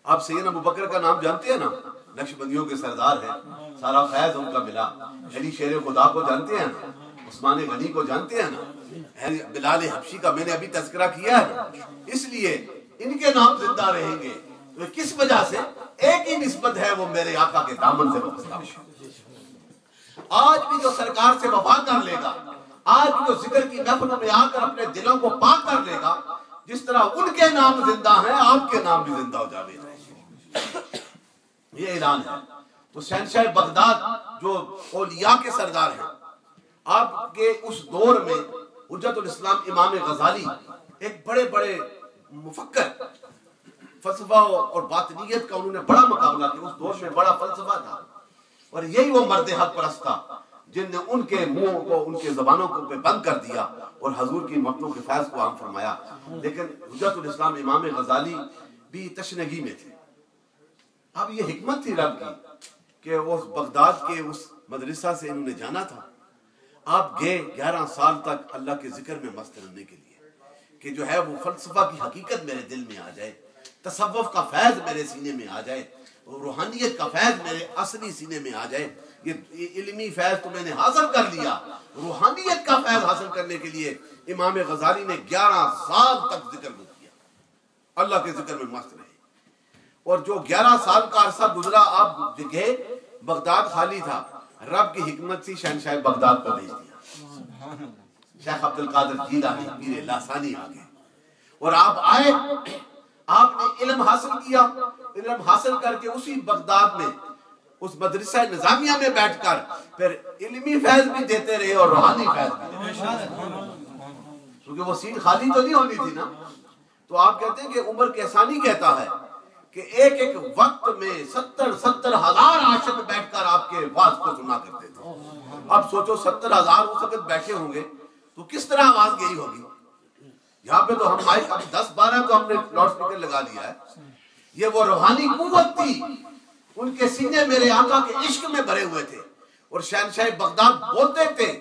آپ سیدنا ابو بکر کا نام جانتے ہیں نا، نقشبندیوں کے سردار ہیں، سارا فیض ان کا ملا۔ علی شیر خدا کو جانتے ہیں نا، عثمان غنی کو جانتے ہیں نا، بلال حبشی کا میں نے ابھی تذکرہ کیا ہے نا۔ اس لیے ان کے نام زندہ رہیں گے۔ کس وجہ سے؟ ایک ہی نسبت ہے، وہ میرے آقا کے دامن سے وابستہ ہے۔ آج بھی جو سرکار سے وفا کر لے گا، آج بھی جو ذکر کی محفلوں میں آ کر اپنے دلوں کو پاک کر لے گا، جس طرح ان کے نام زندہ ہیں، آپ کے نام بھی زندہ ہو جاوے۔ یہ اعلان ہے۔ تو شہنشاہ بغداد جو اولیاء کے سردار ہیں، آپ کے اس دور میں حجت الاسلام امام غزالی ایک بڑے بڑے مفکر، فلسفہ اور باطنیت کا انہوں نے بڑا مقابلہ کیا۔ اس دور میں بڑا فلسفہ تھا، اور یہی وہ مرد حق پرست تھا جن نے ان کے منہ کو، ان کے زبانوں کو بند کر دیا اور حضور کی مقتوں کے فیض کو عام فرمایا۔ لیکن حجت الاسلام امام غزالی بھی تشنگی میں تھے۔ اب یہ حکمت تھی رب کی کہ اس بغداد کے اس مدرسہ سے انہوں نے جانا تھا۔ آپ گئے 11 سال تک اللہ کے ذکر میں مست رہنے کے لیے، کہ جو ہے وہ فلسفہ کی حقیقت میرے دل میں آ جائے، تصوف کا فیض میرے سینے میں آ جائے، روحانیت کا فیض میرے اصلی سینے میں آ جائے۔ یہ علمی فیض تو میں نے حاصل کر لیا، روحانیت کا فیض حاصل کرنے کے لیے امام غزالی نے 11 سال تک ذکر کیا، اللہ کے ذکر میں مست رہے۔ اور جو 11 سال کا عرصہ گزرا، آپ گئے، بغداد خالی تھا، رب کی حکمت سے شہنشاہ بغداد کو بھیج دیا۔ شیخ عبد القادر جیلانی پیر لاسانی آ گئے، اور آپ آئے، آپ نے علم حاصل کیا۔ علم حاصل کر کے اسی بغداد میں اس مدرسہ نظامیہ میں بیٹھ کر پھر علمی فیض بھی دیتے رہے اور روحانی فیض بھی دیتے رہے، کیونکہ وہ سیٹ خالی تو نہیں ہونی تھی نا۔ تو آپ کہتے ہیں کہ عمر کیسانی کہتا ہے کہ ایک ایک وقت میں 70 ہزار عاشق بیٹھ کر آپ کے آواز کو سنا کرتے تھے۔ اب سوچو 70 ہزار اس وقت بیٹھے ہوں گے تو کس طرح آواز گئی ہوگی۔ یہاں پہ تو ہم مائک اب 10-12 تو ہم نے لاؤڈ سپیکر لگا لیا ہے۔ یہ وہ روحانی قوت تھی، ان کے سینے میرے آقا کے عشق میں بھرے ہوئے تھے، اور شہنشاہ بغداد بولتے تھے،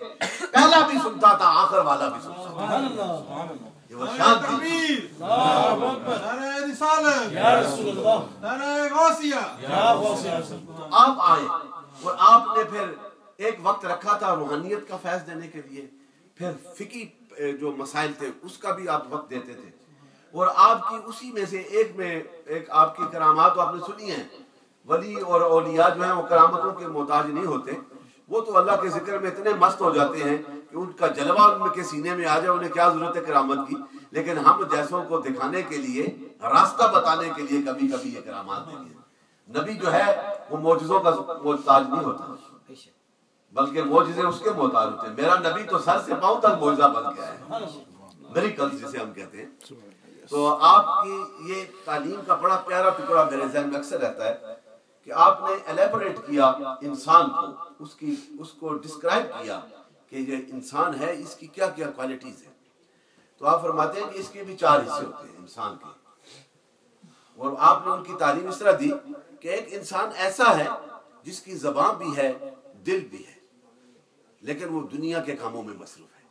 پہلا بھی سنتا تھا، آخر والا بھی سنتا تھا۔ یہ وہ شان تھی۔ آپ آئے اور آپ نے پھر ایک وقت رکھا تھا روحانیت کا فیض دینے کے لیے، پھر فقہی جو مسائل تھے اس کا بھی آپ وقت دیتے تھے، اور آپ کی اسی میں سے ایک آپ کی کرامات تو آپ نے سنی ہیں۔ ولی اور اولیاء جو ہیں وہ کرامتوں کے محتاج نہیں ہوتے، وہ تو اللہ کے ذکر میں اتنے مست ہو جاتے ہیں کہ ان کا جلوہ ان کے سینے میں آ جائے، انہیں کیا ضرورت ہے کرامت کی۔ لیکن ہم جیسوں کو دکھانے کے لیے، راستہ بتانے کے لیے کبھی کبھی یہ کرامات دیں گے۔ نبی جو ہے وہ معجزوں کا محتاج نہیں ہوتا، بلکہ معجزے اس کے محتاج ہوتے ہیں۔ میرا نبی تو سر سے پاؤں تک معجزہ بن گیا ہے، میریکل جسے ہم کہتے ہیں۔ تو آپ کی یہ تعلیم کا بڑا پیارا ٹکڑا میرے ذہن میں اکثر رہتا ہے کہ آپ نے ایلیبوریٹ کیا انسان کو، اس کو ڈسکرائب کیا کہ یہ انسان ہے، اس کی کیا کیا کوالٹیز ہیں۔ تو آپ فرماتے ہیں کہ اس کے بھی 4 حصے ہوتے ہیں انسان کے، اور آپ نے ان کی تعلیم اس طرح دی کہ ایک انسان ایسا ہے جس کی زبان بھی ہے، دل بھی ہے، لیکن وہ دنیا کے کاموں میں مصروف ہے۔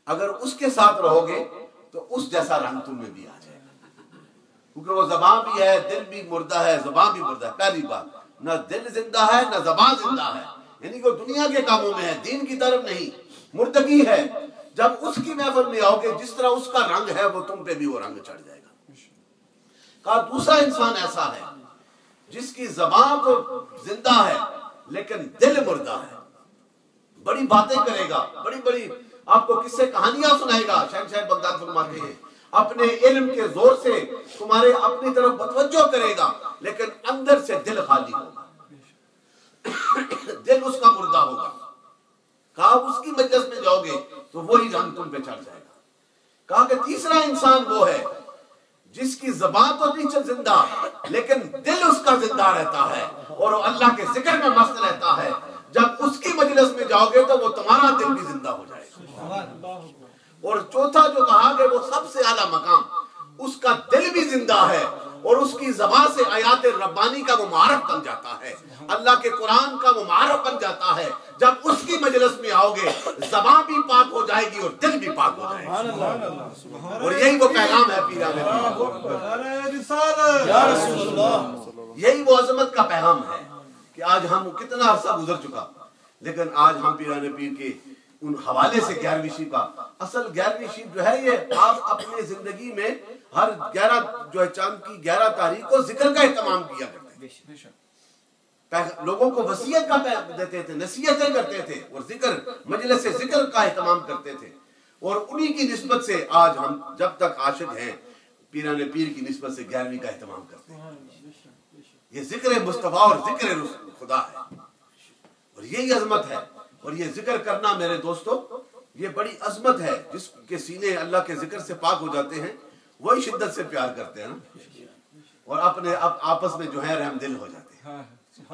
اگر اس کے ساتھ رہو گے تو اس جیسا رنگ تم میں بھی آ جائے گا، کیونکہ وہ زبان بھی ہے، دل بھی مردہ ہے، زبان بھی مردہ ہے۔ پہلی بات، نہ دل زندہ ہے نہ زبان زندہ ہے، یعنی کہ دنیا کے کاموں میں ہے، دین کی طرف نہیں، مردگی ہے۔ جب اس کی محفل میں آؤ گے، جس طرح اس کا رنگ ہے وہ تم پہ بھی وہ رنگ چڑھ جائے گا۔ کہا دوسرا انسان ایسا ہے جس کی زبان تو زندہ ہے لیکن دل مردہ ہے، بڑی باتیں کرے گا، بڑی بڑی آپ کو قصے کہانیاں سنائے گا۔ شہنشاہ بغداد فرماتے ہیں اپنے علم کے زور سے تمہارے اپنی طرف متوجہ کرے گا، لیکن اندر سے دل خالی ہوگا، دل اس کا مردہ ہوگا۔ کہا اس کی مجلس میں جاؤ گے تو وہی رنگ تم پہ چڑھ جائے گا۔ کہا کہ تیسرا انسان وہ ہے جس کی زبان تو نہیں زندہ لیکن دل اس کا زندہ رہتا ہے اور وہ اللہ کے ذکر میں مست رہتا ہے۔ جب اس کی مجلس میں جاؤ گے تو وہ تمہارا دل بھی زندہ ہو جائے گا۔ اور چوتھا جو کہا کہ وہ سب سے اعلیٰ مقام، اس کا دل بھی زندہ ہے اور اس کی زبان سے آیات ربانی کا وہ معارف بن جاتا ہے، اللہ کے قرآن کا وہ معارف بن جاتا ہے۔ جب اس کی مجلس میں آؤ گے زبان بھی پاک ہو جائے گی اور دل بھی پاک ہو جائے گا، اور یہی وہ پیغام ہے پیران پیر، یہی وہ عظمت کا پیغام ہے کہ آج ہم کتنا عرصہ گزر چکا، لیکن آج ہم پیران پیر کے ان حوالے سے 11ویں شب کا، اصل 11ویں شب جو ہے یہ آپ اپنے زندگی میں ہر 11 جو ہے چاند کی 11 تاریخ کو ذکر کا اہتمام کیا کرتے تھے، لوگوں کو وصیت کا دیتے تھے، نصیحتیں کرتے تھے، اور ذکر مجلس ذکر کا اہتمام کرتے تھے، اور انہی کی نسبت سے آج ہم جب تک عاشق ہیں پیران پیر کی نسبت سے 11ویں کا اہتمام کرتے ہیں۔ یہ ذکر مصطفیٰ اور ذکر خدا ہے، اور یہی عظمت ہے، اور یہ ذکر کرنا میرے دوستو یہ بڑی عظمت ہے۔ جس کے سینے اللہ کے ذکر سے پاک ہو جاتے ہیں وہی شدت سے پیار کرتے ہیں نا، اور اپنے آپس میں جو ہے رحم دل ہو جاتے ہیں،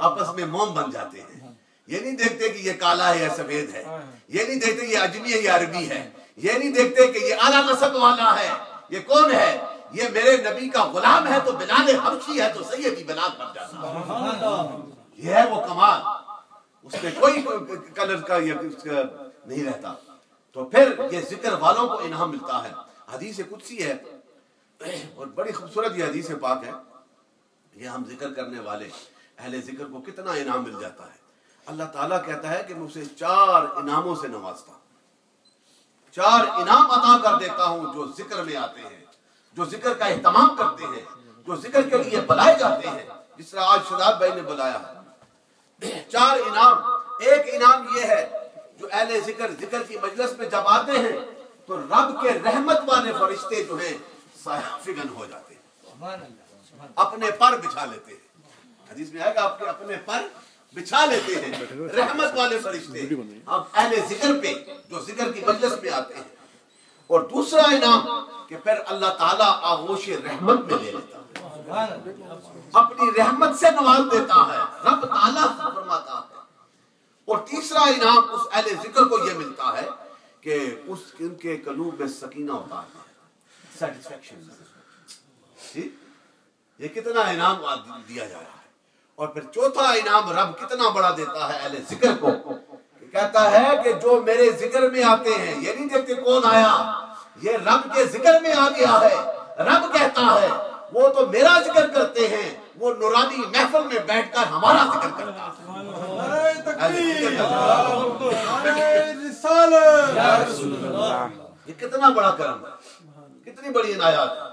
آپس میں موم بن جاتے ہیں۔ یہ نہیں دیکھتے کہ یہ کالا ہے یا سفید ہے، یہ نہیں دیکھتے یہ اجمی ہے یا عربی ہے، یہ نہیں دیکھتے کہ یہ اعلیٰ نسب والا ہے، یہ کون ہے، یہ میرے نبی کا غلام ہے تو بلال حبشی ہے تو سیدی بلال بن جاتا۔ یہ ہے وہ کمال، اس میں کوئی کلر کا یا نہیں رہتا۔ تو پھر یہ ذکر والوں کو انعام ملتا ہے۔ حدیث قدسی ہے اور بڑی خوبصورت یہ حدیث پاک ہے، یہ ہم ذکر کرنے والے اہل ذکر کو کتنا انعام مل جاتا ہے۔ اللہ تعالیٰ کہتا ہے کہ میں اسے 4 انعاموں سے نوازتا ہوں، 4 انعام عطا کر دیتا ہوں جو ذکر میں آتے ہیں، جو ذکر کا اہتمام کرتے ہیں، جو ذکر کے لیے بلائے جاتے ہیں، جس طرح آج شداد بھائی نے بلایا ہے۔ 4 انعام، ایک انعام یہ ہے جو اہل ذکر ذکر کی مجلس میں جب آتے ہیں تو رب کے رحمت والے فرشتے جو ہیں سایہ فگن ہو جاتے ہیں، اپنے پر بچھا لیتے ہیں۔ حدیث میں آئے گا آپ کے اپنے پر بچھا لیتے ہیں رحمت والے فرشتے اب اہل ذکر پہ جو ذکر کی مجلس میں آتے ہیں۔ اور دوسرا انعام کہ پھر اللہ تعالیٰ آغوش رحمت میں لے لیتا ہے، اپنی رحمت سے نواز دیتا ہے، رب تعالیٰ فرماتا ہے۔ اور تیسرا انعام اس اہل ذکر کو یہ ملتا ہے کہ ان کے قلوب میں سکینہ ہوتا ہے، سیٹسفیکشن۔ یہ کتنا انعام دیا جا رہا ہے۔ اور پھر چوتھا انعام رب کتنا بڑا دیتا ہے اہل ذکر کو، کہتا ہے کہ جو میرے ذکر میں آتے ہیں، یہ نہیں دیکھتے کون آیا، یہ رب کے ذکر میں آ گیا ہے، رب کہتا ہے وہ تو میرا ذکر کرتے ہیں، وہ نورانی محفل میں بیٹھ کر ہمارا ذکر کرتا ہے۔ یہ کتنا بڑا کرم ہے، کتنی بڑی عنایات ہے۔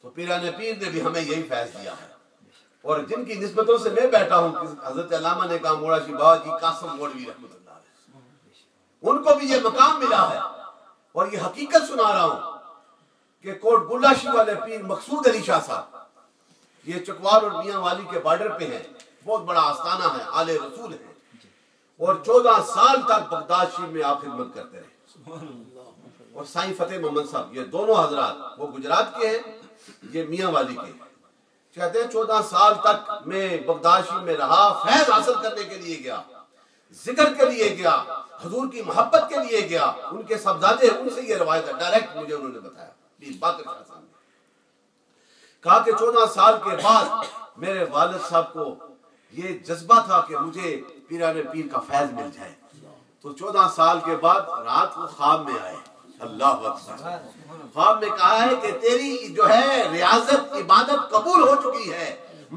تو پیران پیر نے بھی ہمیں یہی فیض دیا ہے، اور جن کی نسبتوں سے میں بیٹھا ہوں، حضرت علامہ نے کہا موڑا شی بابا جی قاسم مولوی رحمۃ اللہ علیہ، ان کو بھی یہ مقام ملا ہے۔ اور یہ حقیقت سنا رہا ہوں کہ کوٹ گلاشی والے پیر مقصود علی شاہ صاحب، یہ چکوال اور میاں والی کے بارڈر پہ ہیں، بہت بڑا آستانہ ہے، آل رسول ہے، اور 14 سال تک بغداد شریف میں آپ خدمت کرتے رہے۔ اور سائیں فتح محمد صاحب، یہ دونوں حضرات، وہ گجرات کے ہیں، یہ میاں والی کے ہیں، کہتے ہیں 14 سال تک میں بغداد شریف میں رہا، فیض حاصل کرنے کے لیے گیا، ذکر کے لیے گیا، حضور کی محبت کے لیے گیا۔ ان کے صاحبزادے، ان سے یہ روایت ہے، ڈائریکٹ مجھے انہوں نے بتایا، باقر شاہ صاحب نے کہا کہ 14 سال کے بعد میرے والد صاحب کو یہ جذبہ تھا کہ مجھے پیران پیر کا فیض مل جائے، تو 14 سال کے بعد رات وہ خواب میں آئے، اللہ اکبر، خواب میں کہا ہے کہ تیری جو ہے ریاضت عبادت قبول ہو چکی ہے،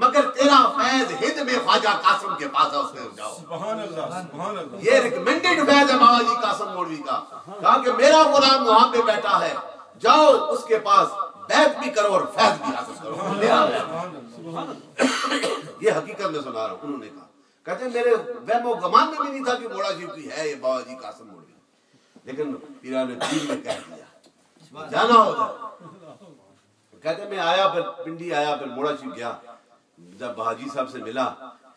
مگر تیرا فیض ہند میں خواجہ قاسم کے پاس ہے، اس میں جاؤ۔ سبحان اللہ، سبحان اللہ، یہ ریکمینڈڈ فیض ہے بابا جی قاسم مولوی کا۔ کہا کہ میرا غلام وہاں پہ بیٹھا ہے، جاؤ اس کے پاس بیعت بھی کرو اور فیض بھی حاصل کرو۔ یہ حقیقت میں سنا رہا ہوں، انہوں نے کہا، کہتے ہیں میرے وہم و گمان میں بھی نہیں تھا کہ موڑا شریف کی ہے یہ بابا جی قاسم مولوی، لیکن پیران پیر نے کہہ دیا جانا ہوتا ہے۔ کہتے ہیں میں آیا، پھر پنڈی آیا، پھر موڑا شریف گیا، جب حاجی صاحب سے ملا،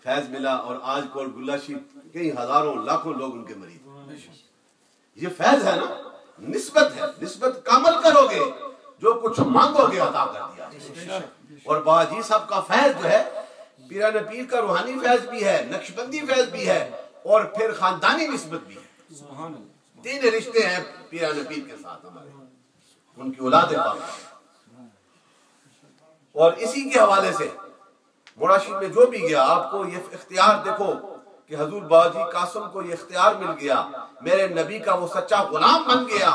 فیض ملا، اور آج کوٹ گلہ شریف کئی ہزاروں لاکھوں لوگ ان کے مریض۔ یہ فیض ہے نا، نسبت ہے، نسبت کامل کرو گے، جو کچھ مانگو گے عطا کر دیا۔ اور باجی صاحب کا فیض جو ہے، پیران پیر کا روحانی فیض بھی ہے، نقشبندی فیض بھی ہے، اور پھر خاندانی نسبت بھی ہے۔ 3 رشتے ہیں پیران پیر کے ساتھ ہمارے، ان کی اولاد پاک۔ اور اسی کے حوالے سے موڑاشی میں جو بھی گیا آپ کو یہ اختیار دیکھو کہ حضور بابا جی قاسم کو یہ اختیار مل گیا، میرے نبی کا وہ سچا غلام بن گیا،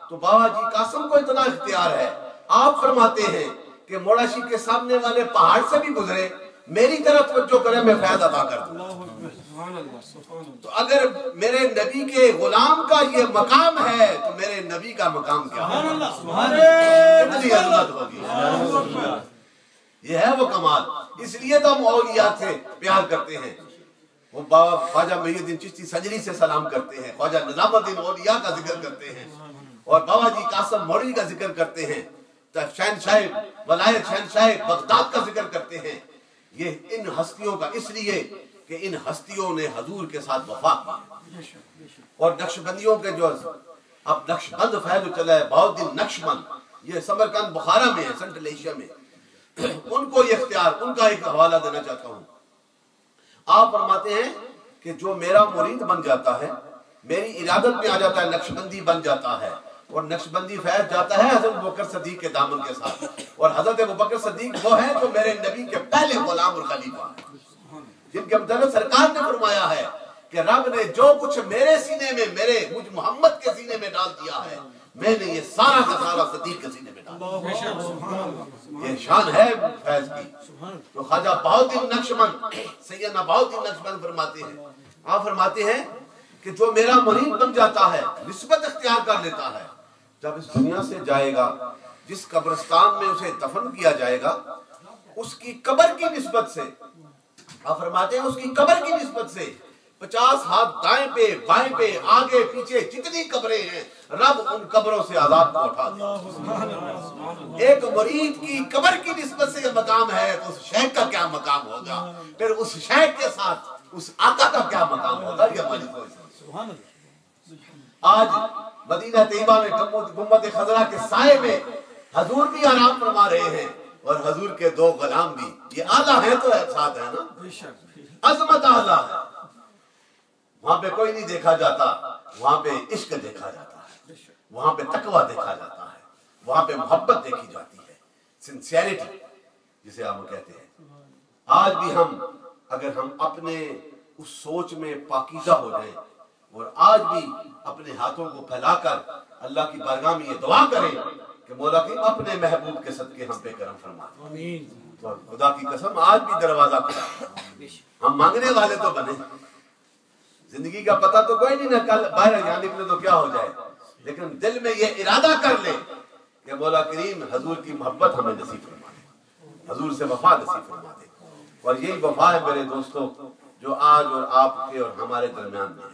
تو بابا جی قاسم کو اتنا اختیار ہے۔ آپ فرماتے ہیں کہ موڑاشی کے سامنے والے پہاڑ سے بھی گزرے، میری طرف توجہ کرے، میں فیض عطا کر دوں۔ تو اگر میرے نبی کے غلام کا یہ مقام ہے تو میرے نبی کا مقام کیا ہے؟ کتنی عظمت ہوگی۔ یہ ہے وہ کمال۔ اس لیے تو ہم اولیاء سے پیار کرتے ہیں۔ وہ بابا خواجہ محی الدین چشتی سنجری سے سلام کرتے ہیں، خواجہ نظام الدین اولیاء کا ذکر کرتے ہیں، اور بابا جی قاسم موڑی کا ذکر کرتے ہیں، شہنشاہ ولایت شہنشاہ بغداد کا ذکر کرتے ہیں۔ یہ ان ہستیوں کا اس لیے کہ ان ہستیوں نے حضور کے ساتھ وفا کی، اور نقشبندیوں کے جو اب نقشبند فیض چلا ہے، بہاؤالدین نقشبند، یہ سمرقند بخارا میں ہے، سنٹرل ایشیا میں، ان کو یہ اختیار، ان کا ایک حوالہ دینا چاہتا ہوں۔ آپ فرماتے ہیں کہ جو میرا مرید بن جاتا ہے، میری ارادت میں آ جاتا ہے، نقشبندی بن جاتا ہے، اور نقشبندی فیض جاتا ہے حضرت ابوبکر صدیق کے دامن کے ساتھ، اور حضرت ابوبکر صدیق وہ ہے جو میرے نبی کے پہلے غلام اور خلیفہ ہیں، جن کے متعلق سرکار نے فرمایا ہے کہ رب نے جو کچھ میرے سینے میں، مجھ محمد کے سینے میں ڈال دیا ہے، میں نے یہ سارا کا سارا صدیق کے سینے میں ڈال دیا۔ یہ شان ہے فیض کی۔ تو خواجہ بہاؤالدین نقشبند، سیدنا بہاؤالدین نقشبند فرماتے ہیں، آپ فرماتے ہیں کہ جو میرا مرید بن جاتا ہے، نسبت اختیار کر لیتا ہے، جب اس دنیا سے جائے گا، جس قبرستان میں اسے دفن کیا جائے گا، اس کی قبر کی نسبت سے، آپ فرماتے ہیں اس کی قبر کی نسبت سے 50 ہاتھ دائیں پہ بائیں پہ آگے پیچھے جتنی قبریں ہیں، رب ان قبروں سے عذاب کو اٹھا دیا۔ ایک مرید کی قبر کی نسبت سے یہ مقام ہے تو اس شیخ کا کیا مقام ہوگا، پھر اس شیخ کے ساتھ اس آقا کا کیا مقام ہوگا، یہ ہماری سوچ۔ آج مدینہ طیبہ میں گنبد خضرا کے سائے میں حضور بھی آرام فرما رہے ہیں، اور حضور کے دو غلام بھی، یہ اعلیٰ ہے تو ساتھ ہے نا، عظمت اعلیٰ ہے۔ وہاں پہ کوئی نہیں دیکھا جاتا، وہاں پہ عشق دیکھا جاتا ہے، وہاں پہ تقویٰ دیکھا جاتا ہے، وہاں پہ محبت دیکھی جاتی ہے، سنسیریٹی جسے ہم کہتے ہیں۔ آج بھی اگر ہم اپنے اس سوچ میں پاکیزہ ہو جائیں، اور آج بھی اپنے ہاتھوں کو پھیلا کر اللہ کی بارگاہ میں یہ دعا کریں کہ مولا کی اپنے محبوب کے صدقے ہم پہ کرم فرما، تو خدا کی قسم آج بھی دروازہ کھلا۔ ہم مانگنے والے تو بنے، زندگی کا پتہ تو کوئی نہیں، نہ کل باہر یہاں نکلے تو کیا ہو جائے، لیکن دل میں یہ ارادہ کر لے کہ مولا کریم حضور کی محبت ہمیں نصیب فرما دے، حضور سے وفا نصیب فرما دے۔ اور یہی وفا ہے میرے دوستوں جو آج اور آپ کے اور ہمارے درمیان میں ہے۔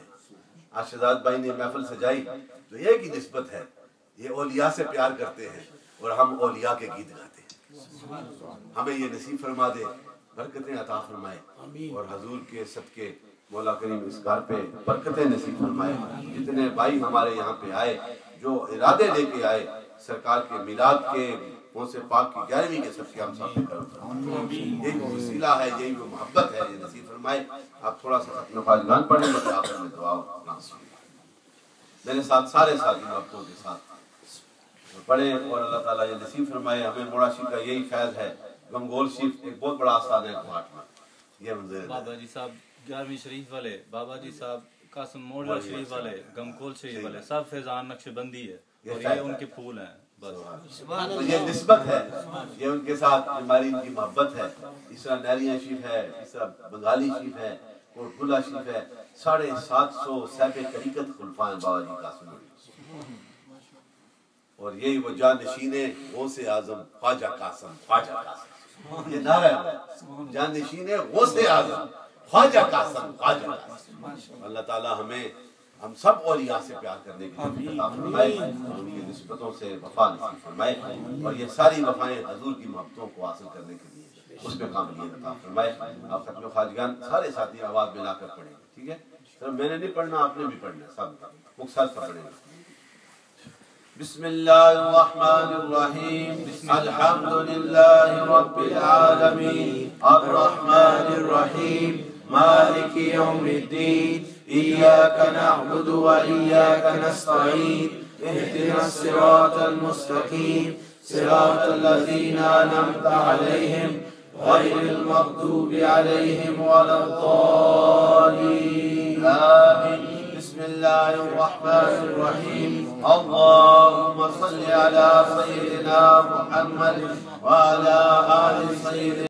آج شہزاد بھائی نے محفل سجائی تو یہ کی نسبت ہے، یہ اولیاء سے پیار کرتے ہیں اور ہم اولیاء کے گیت گاتے ہیں۔ ہمیں یہ نصیب فرما دے، برکتیں عطا فرمائے، اور حضور کے صدقے مولا کریم اس گھر پہ برکتیں نصیب فرمائے۔ جتنے بھائی ہمارے یہاں پہ آئے، جو ارادے لے کے آئے، سرکار کے میلاد کے موسم پاک کی 11ویں کے صدقے ہم سب پہ کرم فرمائے۔ یہی وہ وسیلہ ہے، یہی وہ محبت ہے، یہ نصیب فرمائے۔ آپ تھوڑا سا ختم فاضلان پڑھیں گے، آخر میں دعا میرے ساتھ سارے ساتھی محبتوں کے ساتھ پڑھیں، اور اللہ تعالیٰ یہ نصیب فرمائے ہمیں۔ موڑاشی کا یہی فیض ہے، گمگول شریف ایک بہت بڑا آستان ہے گھاٹ میں، یہ منظر بابا جی صاحب 11ویں شریف والے، بابا جی صاحب قاسم موڑا شریف والے، گمگول شریف والے، سب فیضان نقشبندی ہے، اور یہ ان کے پھول ہیں۔ تو یہ نسبت ہے، یہ ان کے ساتھ ہماری ان کی محبت ہے۔ اس طرح نیریاں شریف ہے، اس طرح بنگالی شریف ہے، اور گلہ شریف ہے، 750 صاحب طریقت خلفاء ہیں بابا جی قاسم، اور یہی وہ جانشین غوث اعظم خواجہ قاسم، خواجہ قاسم، یہ نعرہ ہے، جانشین غوث اعظم خواجہ قاسم، خواجہ قاسم۔ اللہ تعالیٰ ہم سب اولیاء سے پیار کرنے کی توفیق عطا فرمائے، اور ان کی نسبتوں سے وفا نصیب فرمائے، اور یہ ساری وفائیں حضور کی محبتوں کو حاصل کرنے کے لیے اس پہ قابلیت عطا فرمائے۔ آپ ختم خواجگان سارے ساتھی آواز ملا کر پڑھیں گے، ٹھیک ہے؟ صرف میں نے نہیں پڑھنا، آپ نے بھی پڑھنا، سب مختصر سے پڑھیں گے۔ بسم اللہ الرحمن الرحیم، الحمدللہ رب العالمین، الرحمن الرحیم، مالک یوم الدین، ایاک نعبد و ایاک نستعین، اہدنا الصراط المستقیم، صراط الذين أنعمت عليهم غير المغضوب عليهم ولا الضالين آمين. بسم الله الرحمن الرحيم. اللهم صل على سيدنا محمد وعلى آل سيدنا